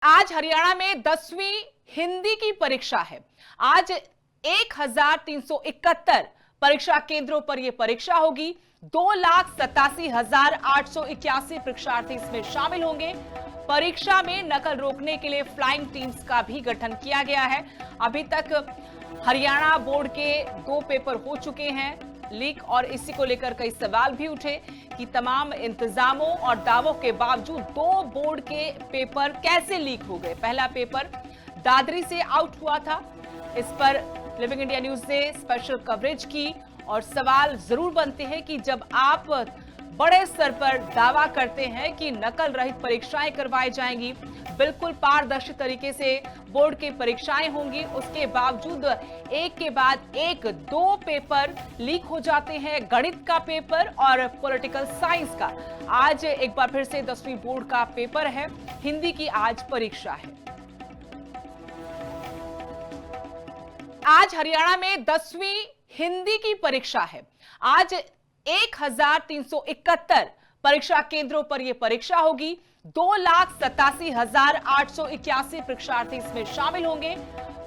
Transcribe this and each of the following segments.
आज हरियाणा में 10वीं हिंदी की परीक्षा है। आज 1371 परीक्षा केंद्रों पर यह परीक्षा होगी। 2,87,881 परीक्षार्थी इसमें शामिल होंगे। परीक्षा में नकल रोकने के लिए फ्लाइंग टीम्स का भी गठन किया गया है। अभी तक हरियाणा बोर्ड के 2 पेपर हो चुके हैं लीक, और इसी को लेकर कई सवाल भी उठे कि तमाम इंतजामों और दावों के बावजूद 2 बोर्ड के पेपर कैसे लीक हो गए। पहला पेपर दादरी से आउट हुआ था। इस पर लिविंग इंडिया न्यूज ने स्पेशल कवरेज की, और सवाल जरूर बनते हैं कि जब आप बड़े स्तर पर दावा करते हैं कि नकल रहित परीक्षाएं करवाई जाएंगी, बिल्कुल पारदर्शी तरीके से बोर्ड की परीक्षाएं होंगी, उसके बावजूद एक के बाद एक 2 पेपर लीक हो जाते हैं, गणित का पेपर और पॉलिटिकल साइंस का। आज एक बार फिर से 10वीं बोर्ड का पेपर है, हिंदी की आज परीक्षा है। आज हरियाणा में 10वीं हिंदी की परीक्षा है। आज 1371 परीक्षा केंद्रों पर यह परीक्षा होगी। 2,87,881 परीक्षार्थी इसमें शामिल होंगे।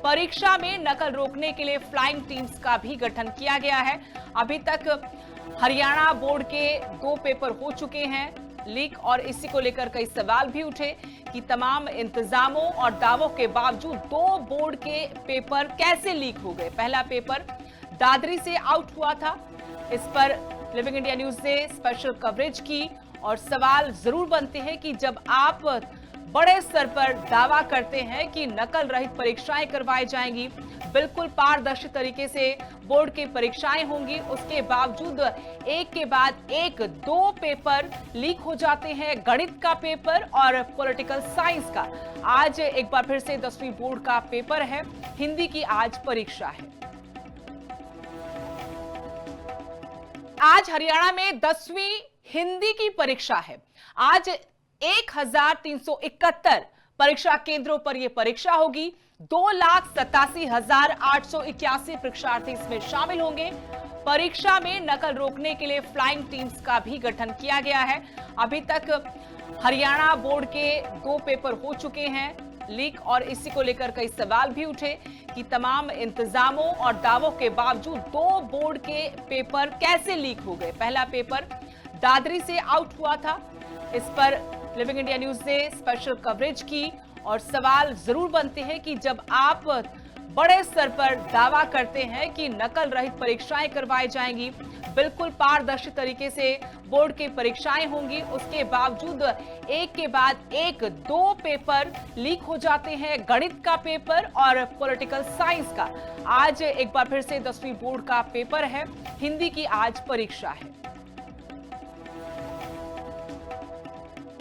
परीक्षा में नकल रोकने के लिए फ्लाइंग टीम्स का भी गठन किया गया है। अभी तक हरियाणा बोर्ड के 2 पेपर हो चुके हैं लीक, और इसी को लेकर कई सवाल भी उठे कि तमाम इंतजामों और दावों के बावजूद 2 बोर्ड के पेपर कैसे लीक हो गए। पहला पेपर दादरी से आउट हुआ था। इस पर लिविंग इंडिया न्यूज ने स्पेशल कवरेज की, और सवाल जरूर बनते हैं कि जब आप बड़े स्तर पर दावा करते हैं कि नकल रहित परीक्षाएं करवाई जाएंगी, बिल्कुल पारदर्शी तरीके से बोर्ड की परीक्षाएं होंगी, उसके बावजूद एक के बाद एक 2 पेपर लीक हो जाते हैं, गणित का पेपर और पॉलिटिकल साइंस का। आज एक बार फिर से 10वीं बोर्ड का पेपर है, हिंदी की आज परीक्षा है। आज हरियाणा में 10वीं हिंदी की परीक्षा है। आज 1371 परीक्षा केंद्रों पर यह परीक्षा होगी। 2,87,881 परीक्षार्थी इसमें शामिल होंगे। परीक्षा में नकल रोकने के लिए फ्लाइंग टीम्स का भी गठन किया गया है। अभी तक हरियाणा बोर्ड के 2 पेपर हो चुके हैं लीक, और इसी को लेकर कई सवाल भी उठे कि तमाम इंतजामों और दावों के बावजूद 2 बोर्ड के पेपर कैसे लीक हो गए। पहला पेपर दादरी से आउट हुआ था। इस पर लिविंग इंडिया न्यूज ने स्पेशल कवरेज की, और सवाल जरूर बनते हैं कि जब आप बड़े स्तर पर दावा करते हैं कि नकल रहित परीक्षाएं करवाई जाएंगी, बिल्कुल पारदर्शी तरीके से बोर्ड की परीक्षाएं होंगी, उसके बावजूद एक के बाद एक 2 पेपर लीक हो जाते हैं, गणित का पेपर और पॉलिटिकल साइंस का। आज एक बार फिर से 10वीं बोर्ड का पेपर है, हिंदी की आज परीक्षा है।